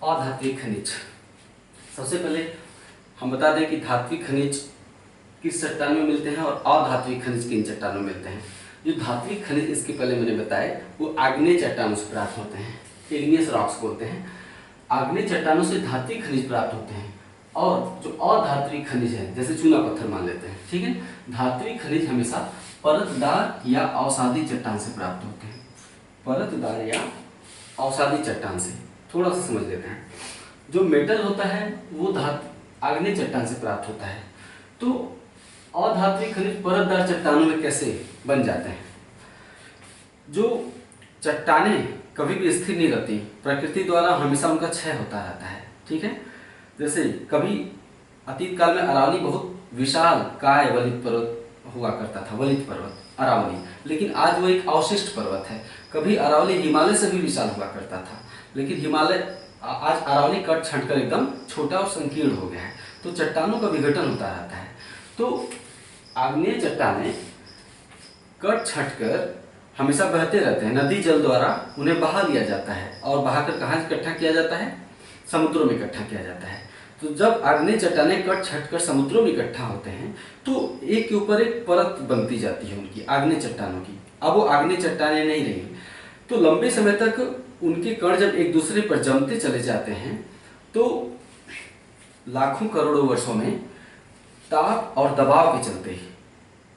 अधात्विक खनिज। सबसे पहले हम बता दें कि धात्विक खनिज किस चट्टान में मिलते हैं और अधात्विक खनिज किन चट्टानों में मिलते हैं। जो धात्विक खनिज इसके पहले मैंने बताए वो आग्नेय चट्टानों से प्राप्त होते हैं, इग्नियस रॉक्स बोलते हैं। आग्नेय चट्टानों से धात्विक खनिज प्राप्त होते हैं और जो अधात्विक खनिज है जैसे चूना पत्थर मान लेते हैं, ठीक है। धात्विक खनिज हमेशा परतदार या अवसादी चट्टान से प्राप्त होते हैं, परतदार या अवसादी चट्टान से। थोड़ा सा समझ लेते हैं। जो मेटल होता है वो आग्नेय चट्टान से प्राप्त होता है। तो अधात्विक खनिज परतदार चट्टानों में कैसे बन जाते हैं? जो चट्टानें कभी भी स्थिर नहीं रहती, प्रकृति द्वारा हमेशा उनका क्षय होता रहता है, ठीक है। जैसे कभी अतीत काल में अरावली बहुत विशाल काय वलित पर्वत हुआ करता था, वलित पर्वत अरावली, लेकिन आज वो एक अवशिष्ट पर्वत है। कभी अरावली हिमालय से भी विशाल हुआ करता था, लेकिन हिमालय आज अरावली कट छंट कर एकदम छोटा और संकीर्ण हो गया है। तो चट्टानों का विघटन होता रहता है। तो आग्नेय चट्टानें कट छंट कर हमेशा बहते रहते हैं, नदी जल द्वारा उन्हें बहा लिया जाता है और बहाकर कहाँ इकट्ठा किया जाता है? समुद्रों में इकट्ठा किया जाता है। तो जब आग्नेय चट्टानें कट छट कर समुद्रों में इकट्ठा होते हैं तो एक के ऊपर एक परत बनती जाती है उनकी, आग्नेय चट्टानों की। अब वो आग्नेय चट्टानें नहीं रही, तो लंबे समय तक उनके कण जब एक दूसरे पर जमते चले जाते हैं तो लाखों करोड़ों वर्षों में ताप और दबाव के चलते ही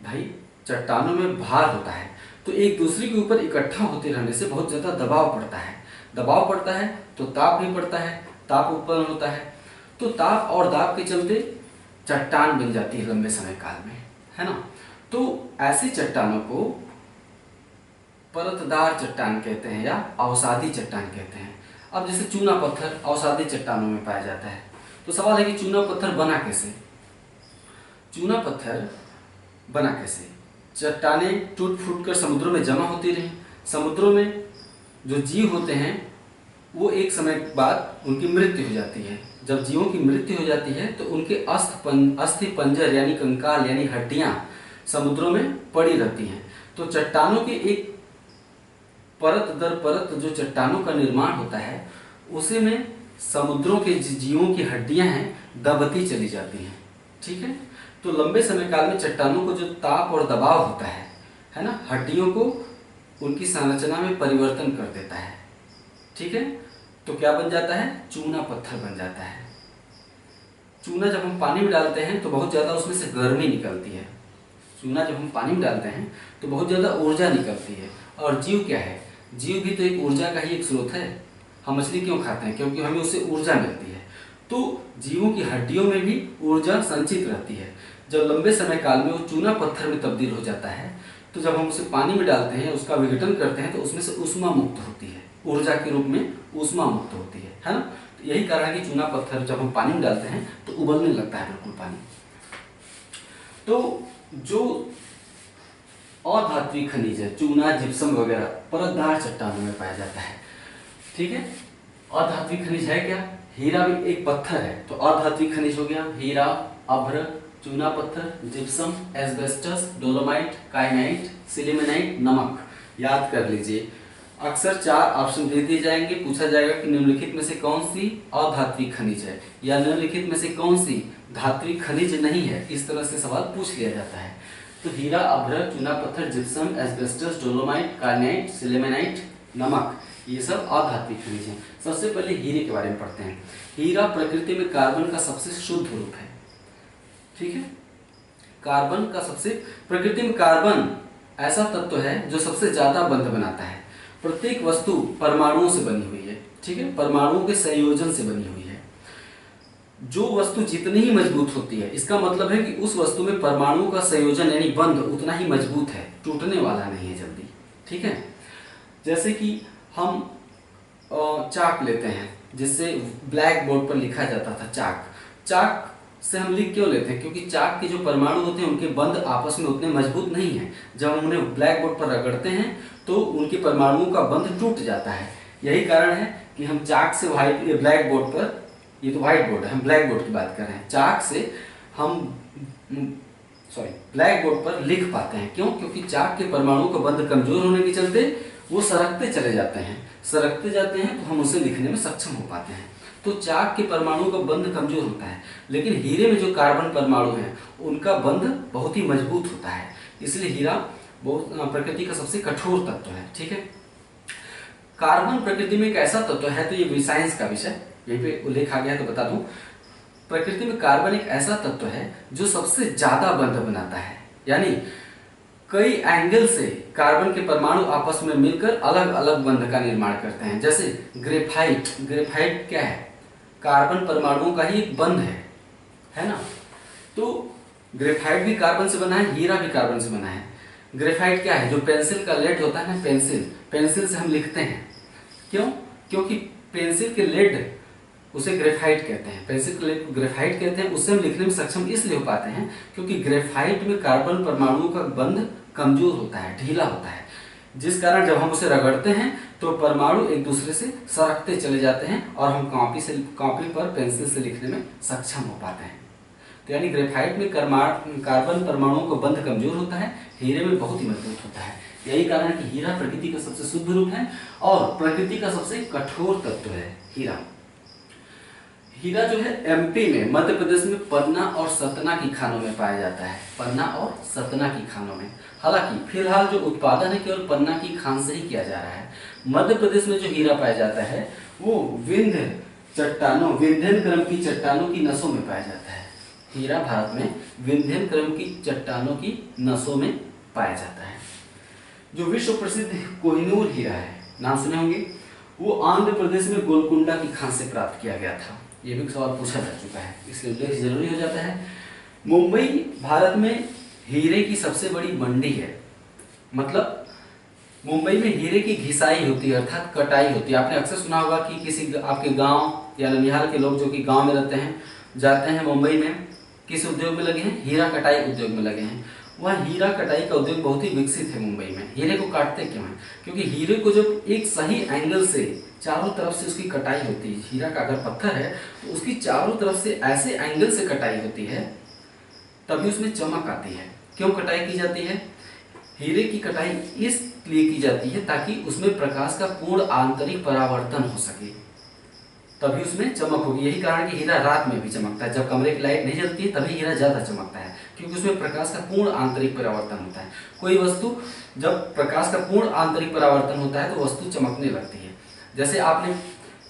भाई चट्टानों में भार होता है, तो एक दूसरे के ऊपर इकट्ठा होते रहने से बहुत ज़्यादा दबाव पड़ता है। दबाव पड़ता है तो ताप भी पड़ता है, ताप उत्पन्न होता है। तो ताप और दाब के चलते चट्टान बन जाती है लंबे समय काल में, है ना। तो ऐसी चट्टानों को परतदार चट्टान कहते हैं या अवसादी चट्टान कहते हैं। अब जैसे चूना पत्थर अवसादी चट्टानों में पाया जाता है, तो सवाल है कि चूना पत्थर बना कैसे? चूना पत्थर बना कैसे? चट्टानें टूट फूट कर समुद्रों में जमा होती रही। समुद्रों में जो जीव होते हैं वो एक समय बाद उनकी मृत्यु हो जाती है। जब जीवों की मृत्यु हो जाती है तो उनके अस्थि पंजर यानी कंकाल यानी हड्डियां समुद्रों में पड़ी रहती हैं। तो चट्टानों के एक परत दर परत जो चट्टानों का निर्माण होता है उसी में समुद्रों के जीवों की हड्डियां हैं दबती चली जाती हैं, ठीक है। तो लंबे समय काल में चट्टानों को जो ताप और दबाव होता है ना, हड्डियों को उनकी संरचना में परिवर्तन कर देता है, ठीक है। तो क्या बन जाता है? चूना पत्थर बन जाता है। चूना जब हम पानी में डालते हैं तो बहुत ज़्यादा उसमें से गर्मी निकलती है। चूना जब हम पानी में डालते हैं तो बहुत ज़्यादा ऊर्जा निकलती है। और जीव क्या है? जीव भी तो एक ऊर्जा का ही एक स्रोत है। हम मछली क्यों खाते हैं? क्योंकि हमें उससे ऊर्जा मिलती है। तो जीवों की हड्डियों में भी ऊर्जा संचित रहती है। जब लंबे समय काल में वो चूना पत्थर में तब्दील हो जाता है तो जब हम उसे पानी में डालते हैं, उसका विघटन करते हैं, तो उसमें से ऊष्मा मुक्त होती है, ऊर्जा के रूप में ऊष्मा मुक्त होती है ना। तो यही कारण है कि चूना पत्थर जब हम पानी में डालते हैं तो उबलने लगता है बिल्कुल पानी। तो जो अधात्विक खनिज है, चूना, जिप्सम वगैरह परतदार चट्टानों में पाया जाता है, ठीक है। अधात्विक खनिज है क्या? हीरा भी एक पत्थर है, तो अधात्विक खनिज हो गया हीरा, अभ्र, चूना पत्थर, जिप्सम, एस्बेस्टस, डोलोमाइट, काइनाइट, सिलिमेनाइट, नमक। याद कर लीजिए, अक्सर 4 ऑप्शन दे दिए जाएंगे, पूछा जाएगा कि निम्नलिखित में से कौन सी अधात्विक खनिज है या निम्नलिखित में से कौन सी धात्विक खनिज नहीं है। इस तरह से सवाल पूछ लिया जाता है। तो हीरा, अभ्र, चूना पत्थर, जिप्सम, एस्बेस्टस, डोलोमाइट, काइनाइट, सिलिमेनाइट, नमक, ये सब अधात्विक खनिज हैं। सबसे पहले हीरे के बारे में पढ़ते हैं। हीरा प्रकृति में कार्बन का सबसे शुद्ध रूप है, ठीक है। कार्बन का प्रकृति में कार्बन ऐसा तत्व है जो सबसे ज्यादा बंध बनाता है। प्रत्येक वस्तु परमाणुओं से बनी हुई है, ठीक है, परमाणुओं के संयोजन से बनी हुई है। जो वस्तु जितनी ही मजबूत होती है, इसका मतलब है कि उस वस्तु में परमाणुओं का संयोजन यानी बंध उतना ही मजबूत है, टूटने वाला नहीं है जल्दी, ठीक है। जैसे कि हम चाक लेते हैं, जिससे ब्लैक बोर्ड पर लिखा जाता था चाक से हम लिख क्यों लेते हैं? क्योंकि चाक के जो परमाणु होते हैं उनके बंध आपस में उतने मजबूत नहीं है। जब हम उन्हें ब्लैक बोर्ड पर रगड़ते हैं तो उनके परमाणुओं का बंध टूट जाता है। यही कारण है कि हम चाक से ब्लैक बोर्ड पर, ये तो व्हाइट बोर्ड है, हम ब्लैक बोर्ड की बात कर रहे हैं, चाक से हम ब्लैक बोर्ड पर लिख पाते हैं। क्यों? क्योंकि चाक के परमाणु का बंध कमजोर होने के चलते वो सरकते चले जाते हैं, सरकते जाते हैं तो हम उसे लिखने में सक्षम हो पाते हैं। तो चाक के परमाणु का बंध कमजोर होता है, लेकिन हीरे में जो कार्बन परमाणु हैं उनका बंध बहुत ही मजबूत होता है। इसलिए हीरा बहुत प्रकृति का सबसे कठोर तत्व है। ठीक है, कार्बन प्रकृति में एक ऐसा तत्व है, तो ये साइंस का विषय यहीं पे उल्लेख आ गया है तो बता दूं, प्रकृति में कार्बन एक ऐसा तत्व है जो सबसे ज्यादा बंध बनाता है, यानी कई एंगल से कार्बन के परमाणु आपस में मिलकर अलग अलग बंध का निर्माण करते हैं। जैसे ग्रेफाइट, ग्रेफाइट क्या है, कार्बन परमाणुओं का ही एक बंध है ना। तो ग्रेफाइट भी कार्बन से बना है, हीरा भी कार्बन से बना है। ग्रेफाइट क्या है, जो पेंसिल का लेड होता है ना, पेंसिल से हम लिखते हैं, क्यों, क्योंकि पेंसिल के लेड उसे ग्रेफाइट कहते हैं, पेंसिल के लेड ग्रेफाइट कहते हैं। उससे हम लिखने में सक्षम इसलिए हो पाते हैं क्योंकि ग्रेफाइट में कार्बन परमाणुओं का बंध कमजोर होता है, ढीला होता है, जिस कारण जब हम उसे रगड़ते हैं तो परमाणु एक दूसरे से सरकते चले जाते हैं और हम कॉपी पर पेंसिल से लिखने में सक्षम हो पाते हैं। तो यानी ग्रेफाइट में कार्बन परमाणुओं का बंध कमजोर होता है, हीरे में बहुत ही मजबूत होता है। यही कारण है कि हीरा प्रकृति का सबसे शुद्ध रूप है और प्रकृति का सबसे कठोर तत्व है हीरा। हीरा जो है एमपी में, मध्य प्रदेश में पन्ना और सतना की खानों में पाया जाता है, पन्ना और सतना की खानों में। हालांकि फिलहाल जो उत्पादन है केवल पन्ना की खान से ही किया जा रहा है। मध्य प्रदेश में जो हीरा पाया जाता है वो विंध्य क्रम की चट्टानों की नसों में पाया जाता है। हीरा भारत में विंध्यन क्रम की चट्टानों की नसों में पाया जाता है। जो विश्व प्रसिद्ध कोहिनूर हीरा है, नाम सुने होंगे, वो आंध्र प्रदेश में गोलकुंडा की खान से प्राप्त किया गया था। ये भी सवाल पूछा जा चुका है, इसलिए उल्लेख जरूरी हो जाता है। मुंबई भारत में हीरे की सबसे बड़ी मंडी है, मतलब मुंबई में हीरे की घिसाई होती है, अर्थात कटाई होती है। आपने अक्सर सुना होगा कि किसी आपके गांव या ननिहाल के लोग जो कि गांव में रहते हैं, जाते हैं मुंबई में, किस उद्योग में लगे हैं, हीरा कटाई उद्योग में लगे हैं। वह हीरा कटाई का उद्योग बहुत ही विकसित है मुंबई में। हीरे को काटते क्यों हैं, क्योंकि हीरे को जब एक सही एंगल से चारों तरफ से उसकी कटाई होती है, हीरा का अगर पत्थर है तो उसकी चारों तरफ से ऐसे एंगल से कटाई होती है तभी उसमें चमक आती है। क्यों कटाई की जाती है, हीरे की कटाई इसलिए की जाती है ताकि उसमें प्रकाश का पूर्ण आंतरिक परावर्तन हो सके, तभी उसमें चमक होगी। यही कारण कि हीरा रात में भी चमकता है, जब कमरे की लाइट नहीं जलती है तभी हीरा ज्यादा चमकता है, क्योंकि उसमें प्रकाश का पूर्ण आंतरिक परावर्तन होता है। कोई वस्तु जब प्रकाश का पूर्ण आंतरिक परावर्तन होता है तो वस्तु चमकने लगती है। जैसे आपने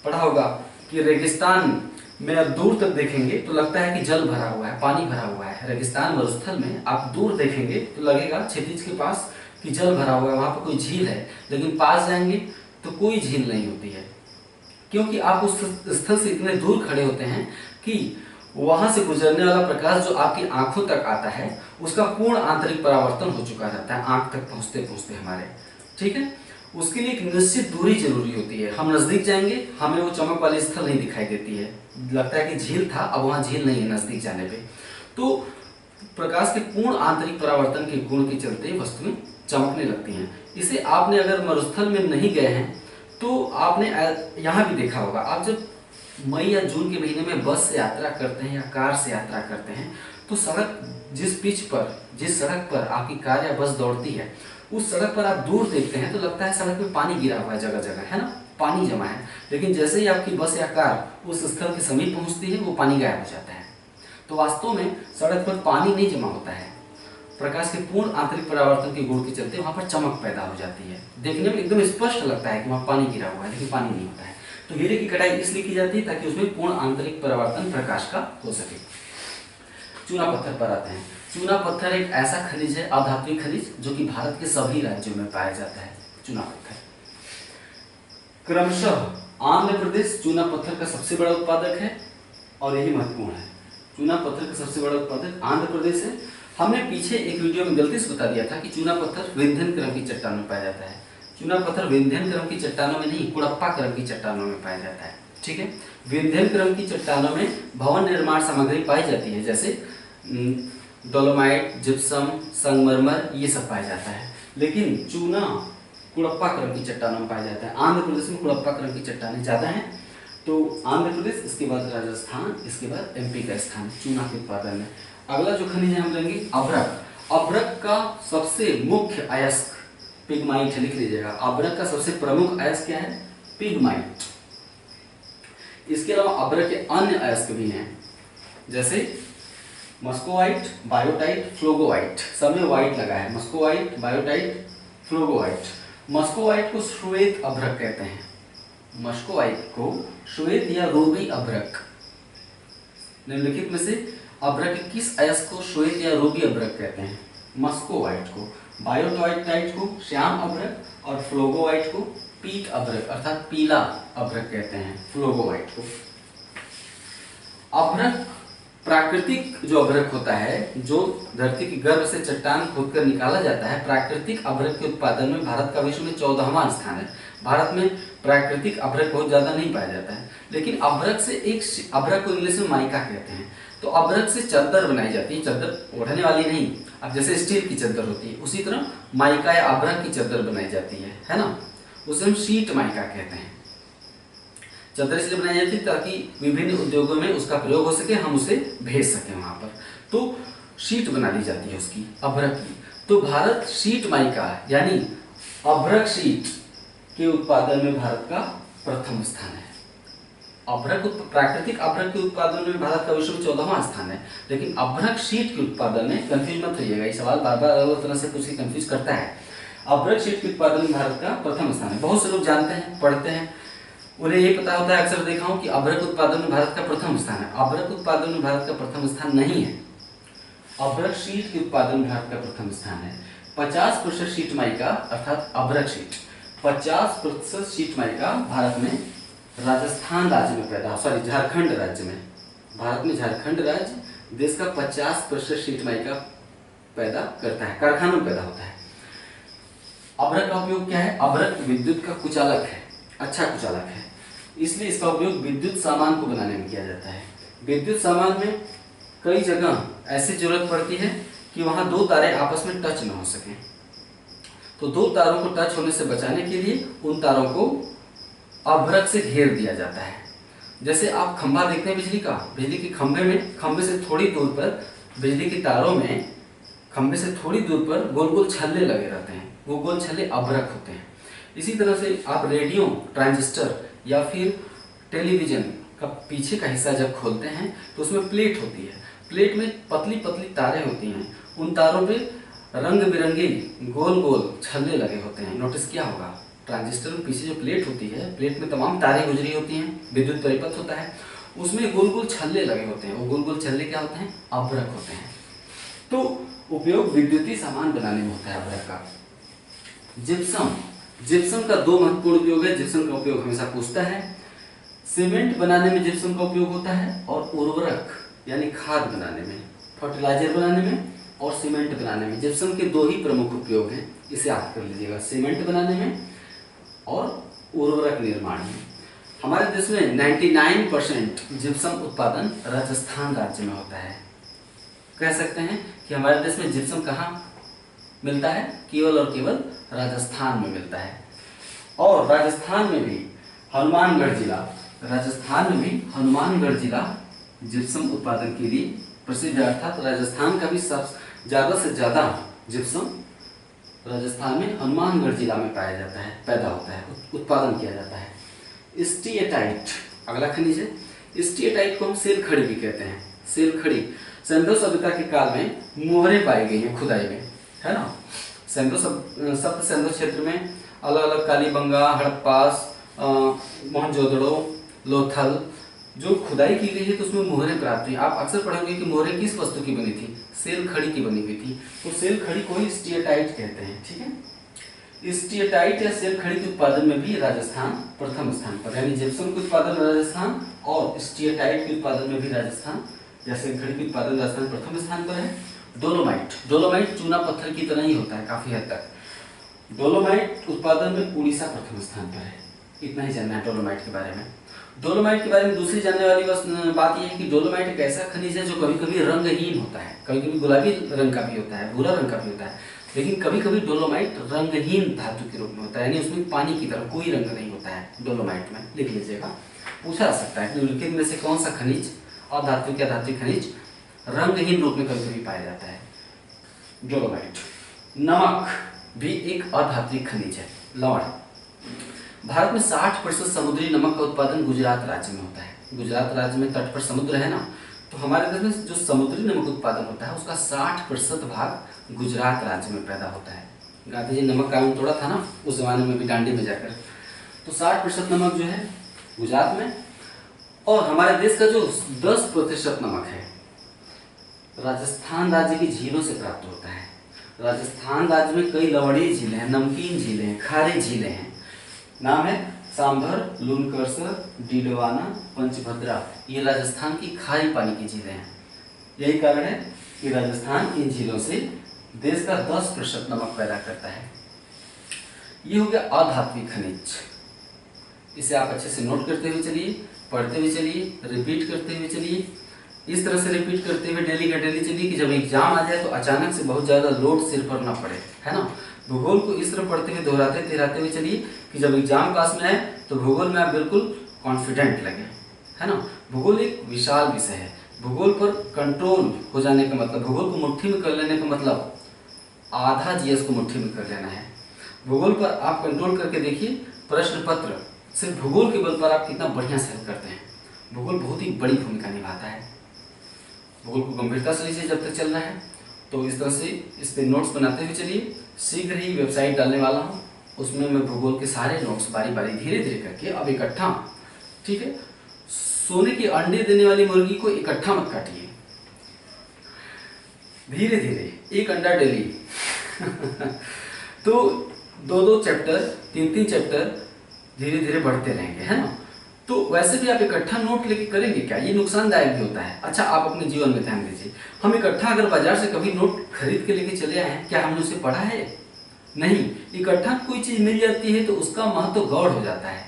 पढ़ा होगा कि रेगिस्तान में आप दूर तक देखेंगे तो लगता है कि जल भरा हुआ है, पानी भरा हुआ है। रेगिस्तान मरुस्थल में आप दूर देखेंगे तो लगेगा क्षितिज के पास कि जल भरा हुआ है, वहां पर कोई झील है, लेकिन पास जाएंगे तो कोई झील नहीं होती है, क्योंकि आप उस स्थल से इतने दूर खड़े होते हैं कि वहां से गुजरने वाला प्रकाश जो आपकी आंखों तक आता है उसका पूर्ण आंतरिक परावर्तन हो चुका रहता है आंख तक पहुंचते पहुंचते हमारे। ठीक है, उसके लिए एक निश्चित दूरी जरूरी होती है। हम नजदीक जाएंगे हमें वो चमक वाली स्थल नहीं दिखाई देती है, लगता है कि झील था, अब वहां झील नहीं है नजदीक जाने पे। तो प्रकाश के पूर्ण आंतरिक परावर्तन के गुण के चलते वस्तुएं चमकने लगती हैं। इसे आपने अगर मरुस्थल में नहीं गए हैं तो आपने यहाँ भी देखा होगा, आप जब मई या जून के महीने में बस से यात्रा करते हैं या कार से यात्रा करते हैं तो सड़क जिस सड़क पर आपकी कार या बस दौड़ती है उस सड़क पर आप दूर देखते हैं तो लगता है सड़क पे पानी गिरा हुआ है, जगह जगह है ना, पानी जमा है। लेकिन जैसे ही आपकी बस या कार उस स्थल के समीप पहुंचती है वो पानी गायब हो जाता है। तो वास्तव में सड़क पर पानी नहीं जमा होता है, प्रकाश के पूर्ण आंतरिक परावर्तन के गुण के चलते वहां पर चमक पैदा हो जाती है। देखने में एकदम स्पष्ट लगता है कि वहां पानी गिरा हुआ है, लेकिन पानी नहीं होता है। तो हीरे की कटाई इसलिए की जाती है ताकि उसमें पूर्ण आंतरिक परावर्तन प्रकाश का हो सके। चूना पत्थर पर आते हैं। चूना पत्थर एक ऐसा खनिज है, अधात्विक खनिज, जो कि भारत के सभी राज्यों में पाया जाता है। चूना पत्थर क्रमशः आंध्र प्रदेश चूना पत्थर का सबसे बड़ा उत्पादक है और यही महत्वपूर्ण है। चूना पत्थर का सबसे बड़ा उत्पादक आंध्र प्रदेश है। हमने पीछे एक वीडियो में गलती से बता दिया था कि चूना पत्थर विंध्यन क्रम की चट्टानों में पाया जाता है। चूना पत्थर विंध्यन क्रम की चट्टानों में नहीं, कुड़प्पा क्रम की चट्टानों में पाया जाता है। ठीक है, विंध्यन क्रम की चट्टानों में भवन निर्माण सामग्री पाई जाती है, जैसे डोलोमाइट, जिप्सम, संगमरमर, ये सब पाया जाता है। लेकिन चूना कुड़प्पा क्रम की चट्टानों में पाया जाता है। आंध्र प्रदेश में कुड़प्पा क्रम की चट्टानें ज्यादा हैं, तो आंध्र प्रदेश, इसके बाद राजस्थान, इसके बाद एमपी का स्थान चूना के उत्पादन में। अगला जो खनिज है हम लेंगे अभ्रक। अभ्रक का सबसे मुख्य अयस्क पिगमाइट है, लिख लीजिएगा। अभ्रक का सबसे प्रमुख अयस्क क्या है? पिगमाइट। इसके अलावा अभ्रक के अन्य अयस्क भी हैं, जैसे मस्कोवाइट, बायोटाइट, फ्लोगोवाइट। सब में वाइट लगा है, मस्कोवाइट, बायोटाइट, फ्लोगोवाइट। मस्कोवाइट को श्वेत अभ्रक कहते हैं। मस्कोवाइट को श्वेत या रूबी अभ्रक। निम्नलिखित में से अभ्रक के किस अयस्क को श्वेत या रूबी अभ्रक कहते हैं? मस्कोवाइट को। बायोटाइट को श्याम अभ्रक और फ्लोगोवाइट को पीत अभ्रक अर्थात पीला अभ्रक कहते हैं, फ्लोगोवाइट को। अभ्रक प्राकृतिक जो अभ्रक होता है, जो धरती के गर्भ से चट्टान खोदकर निकाला जाता है, प्राकृतिक अभ्रक के उत्पादन में भारत का विश्व में 14वां स्थान है। भारत में प्राकृतिक अभ्रक बहुत ज्यादा नहीं पाया जाता है, लेकिन अभ्रक से एक अभ्रक को इंग्लिश में माइका कहते हैं। तो अभ्रक से चादर बनाई जाती है, चादर ओढ़ने वाली नहीं, अब जैसे स्टील की चादर होती है उसी तरह माइका या अभ्रक की चादर बनाई जाती है ना। उसे हम शीट माइका कहते हैं। चादर इसलिए बनाई जाती है ताकि विभिन्न उद्योगों में उसका प्रयोग हो सके, हम उसे भेज सकें वहां पर। तो शीट बना दी जाती है उसकी, अभ्रक की। तो भारत शीट माइका यानी अभ्रक शीट के उत्पादन में भारत का प्रथम स्थान है। प्राकृतिक अभ्रक के उत्पादन में भारत का विश्व में 14वां स्थान है, लेकिन अभ्रक शीट के उत्पादन में, कंफ्यूज मत होइएगा, ये सवाल बार बार अलग तरह से कुछ कंफ्यूज करता है। अभ्रक शीट के उत्पादन में भारत का प्रथम स्थान है। बहुत से लोग जानते हैं, पढ़ते हैं, उन्हें ये पता होता है, अक्सर देखा हूं कि अभ्रक उत्पादन में भारत का प्रथम स्थान है। अभ्रक उत्पादन में भारत का प्रथम स्थान नहीं है, अभ्रक शीट के उत्पादन में भारत का प्रथम स्थान है। 50% शीट माइका अर्थात अभ्रक शीट, 50% शीट माइका भारत में राजस्थान राज्य में पैदा, झारखंड राज्य में, भारत में झारखंड राज्य देश का 50% शीट माइका पैदा करता है, कारखानों में पैदा होता है। अभ्रक का उपयोग क्या है? अभ्रक विद्युत का कुचालक है, अच्छा कुचालक है, इसलिए इसका उपयोग विद्युत सामान को बनाने में किया जाता है। विद्युत सामान में कई जगह ऐसी जरूरत पड़ती है कि वहां दो तारे आपस में टच न हो सके, तो दो तारों को टच होने से बचाने के लिए उन तारों को अभ्रक से घेर दिया जाता है। जैसे आप खंभा देखते हैं बिजली का, बिजली के खंभे में, खंभे से थोड़ी दूर पर, बिजली के तारों में खंभे से थोड़ी दूर पर गोल गोल छल्ले लगे रहते हैं, वो गोल छल्ले अभ्रक होते हैं। इसी तरह से आप रेडियो, ट्रांजिस्टर या फिर टेलीविजन का पीछे का हिस्सा जब खोलते हैं तो उसमें प्लेट होती है, प्लेट में पतली पतली तारें होती हैं, उन तारों पे रंग बिरंगे गोल गोल छल्ले लगे होते हैं। नोटिस किया होगा, ट्रांजिस्टर में पीछे जो प्लेट होती है, प्लेट में तमाम तारें गुजरी होती हैं, विद्युत परिपथ होता है, उसमें गोल गोल छल्ले लगे होते हैं। वो गोल गोल छल्ले क्या होते हैं? अभ्रक होते हैं। तो उपयोग विद्युतीय सामान बनाने में होता है अभ्रक का। जिप्सम, जिप्सम का दो महत्वपूर्ण उपयोग है, जिप्सम का उपयोग हमेशा पूछता है। सीमेंट बनाने में जिप्सम का उपयोग होता है और उर्वरक यानी खाद बनाने में, फर्टिलाइजर बनाने में और सीमेंट बनाने में जिप्सम के दो ही प्रमुख उपयोग हैं, इसे याद कर लीजिएगा, सीमेंट बनाने में और उर्वरक निर्माण में। हमारे देश में 99% जिप्सम उत्पादन राजस्थान राज्य में होता है। कह सकते हैं कि हमारे देश में जिप्सम कहाँ मिलता है? केवल और केवल राजस्थान में मिलता है। और राजस्थान में भी हनुमानगढ़ जिला, राजस्थान में भी हनुमानगढ़ जिला जिप्सम उत्पादन के लिए प्रसिद्ध है, अर्थात राजस्थान का भी सबसे ज्यादा से ज्यादा जिप्सम राजस्थान में हनुमानगढ़ जिला में पाया जाता है, पैदा होता है, उत्पादन किया जाता है। स्टीएटाइट अगला खनिज है। स्टीएटाइट को हम सेल खड़ी भी कहते हैं, सेल खड़ी। सिंधु सभ्यता के काल में मोहरें पाई गई हैं खुदाई में, है ना। सप्त सिंधु क्षेत्र में अलग अलग कालीबंगा, हड़प्पा, मोहनजोदड़ो, लोथल जो खुदाई की गई है तो उसमें मोहरें प्राप्त हुई। आप अक्सर पढ़ेंगे कि मोहरें किस वस्तु की बनी थी? सेल खड़ी की बनी हुई थी। तो सेल खड़ी को ही स्टीएटाइट कहते हैं, ठीक है। स्टीएटाइट या सेल खड़ी के उत्पादन में भी राजस्थान प्रथम स्थान पर, यानी जिप्सम के उत्पादन में राजस्थान और स्टीएटाइट के उत्पादन में भी राजस्थान, या सेल खड़ी के उत्पादन राजस्थान प्रथम स्थान पर है। डोलोमाइट, डोलोमाइट चूना पत्थर की तरह ही होता है काफी हद तक। डोलोमाइट उत्पादन में उड़ीसा प्रथम स्थान पर है। इतना ही जानना है डोलोमाइट के बारे में। डोलोमाइट के बारे में दूसरी जानने वाली बात यह है कि डोलोमाइट एक ऐसा खनिज है जो कभी कभी रंगहीन होता है, कभी कभी गुलाबी रंग का भी होता है, भूरा रंग का भी होता है, लेकिन कभी कभी डोलोमाइट रंगहीन धातु के रूप में होता है, यानी उसमें पानी की तरह कोई रंग नहीं होता है डोलोमाइट में। लिख लीजिएगा, पूछा जा सकता है निम्नलिखित में से कौन सा खनिज, अधात्विक या धात्विक खनिज रंगहीन रूप में कभी कभी पाया जाता है? डोलोमाइट। नमक भी एक अधात्विक खनिज है, लवण। भारत में 60% समुद्री नमक का उत्पादन गुजरात राज्य में होता है। गुजरात राज्य में तट पर समुद्र है ना, तो हमारे देश में जो समुद्री नमक उत्पादन होता है उसका 60% भाग गुजरात राज्य में पैदा होता है। गांधी जी नमक कानून तोड़ा था ना उस जमाने में भी डांडी में जाकर, तो 60% नमक जो है गुजरात में, और हमारे देश का जो 10% नमक है राजस्थान राज्य की झीलों से प्राप्त होता है। राजस्थान राज्य में कई लवणीय झीलें हैं, नमकीन झीलें हैं, खारी झीलें हैं। नाम है सांभर, लूनकरसर, डीडवाना, पंचभद्रा। ये राजस्थान की खारी पानी की झीलें हैं। यही कारण है कि राजस्थान इन झीलों से देश का 10% नमक पैदा करता है। ये हो गया अधात्विक खनिज। इसे आप अच्छे से नोट करते हुए चलिए, पढ़ते हुए चलिए, रिपीट करते हुए चलिए। इस तरह से रिपीट करते हुए डेली का डेली चलिए कि जब एग्जाम आ जाए तो अचानक से बहुत ज़्यादा लोड सिर पर ना पड़े, है ना। भूगोल को इस तरह पढ़ते हुए दोहराते तिहराते हुए चलिए कि जब एग्जाम पास में आए तो भूगोल में आप बिल्कुल कॉन्फिडेंट लगे, है ना। भूगोल एक विशाल विषय है। भूगोल पर कंट्रोल हो जाने का मतलब, भूगोल को मुट्ठी में कर लेने का मतलब आधा जीएस को मुट्ठी में कर लेना है। भूगोल पर आप कंट्रोल करके देखिए, प्रश्न पत्र सिर्फ भूगोल के बल पर आप कितना बढ़िया से हल करते हैं। भूगोल बहुत ही बड़ी भूमिका निभाता है। भूगोल को गंभीरता से लीजिए जब तक चल रहा है, तो इस तरह से इस पे नोट्स बनाते हुए चलिए। शीघ्र ही वेबसाइट डालने वाला हूँ, उसमें मैं भूगोल के सारे नोट्स बारी बारी धीरे धीरे करके अब इकट्ठा, ठीक है। सोने के अंडे देने वाली मुर्गी को इकट्ठा मत काटिए, धीरे धीरे, एक अंडा डेली तो 2-2 चैप्टर, 3-3 चैप्टर धीरे धीरे बढ़ते रहेंगे, है ना। तो वैसे भी आप इकट्ठा नोट लेके करेंगे क्या, ये नुकसानदायक भी होता है। अच्छा, आप अपने जीवन में ध्यान दीजिए, हम इकट्ठा अगर बाजार से कभी नोट खरीद के लेके चले आए हैं, क्या हमने उसे पढ़ा है? नहीं। इकट्ठा कोई चीज मिल जाती है तो उसका महत्व गौड़ हो जाता है।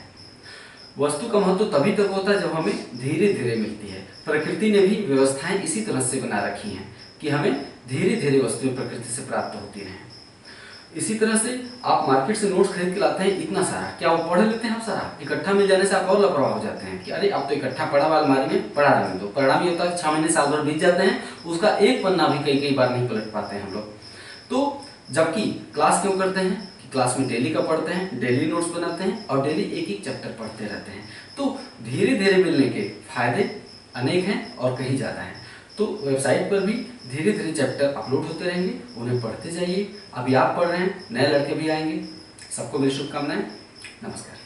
वस्तु का महत्व तभी तक होता है जब हमें धीरे धीरे मिलती है। प्रकृति ने भी व्यवस्थाएं इसी तरह से बना रखी हैं कि हमें धीरे धीरे वस्तुएं प्रकृति से प्राप्त होती रहें। इसी तरह से आप मार्केट से नोट्स खरीद के लाते हैं इतना सारा, क्या वो पढ़ लेते हैं आप सारा? इकट्ठा मिल जाने से आप और लापरवाह हो जाते हैं कि अरे अब तो इकट्ठा पड़ा हुआ अलमारी में पड़ा रहने दो। परिणाम ये होता है 6 महीने साल भर बीत जाते हैं, उसका एक पन्ना भी कई बार नहीं पलट पाते हैं हम लोग। तो जबकि क्लास क्यों करते हैं कि क्लास में डेली का पढ़ते हैं, डेली नोट्स बनाते हैं और डेली एक एक चैप्टर पढ़ते रहते हैं। तो धीरे धीरे मिलने के फायदे अनेक हैं और कहीं ज़्यादा हैं। तो वेबसाइट पर भी धीरे धीरे चैप्टर अपलोड होते रहेंगे, उन्हें पढ़ते जाइए। अभी आप पढ़ रहे हैं, नए लड़के भी आएंगे। सबको मेरी शुभकामनाएं। नमस्कार।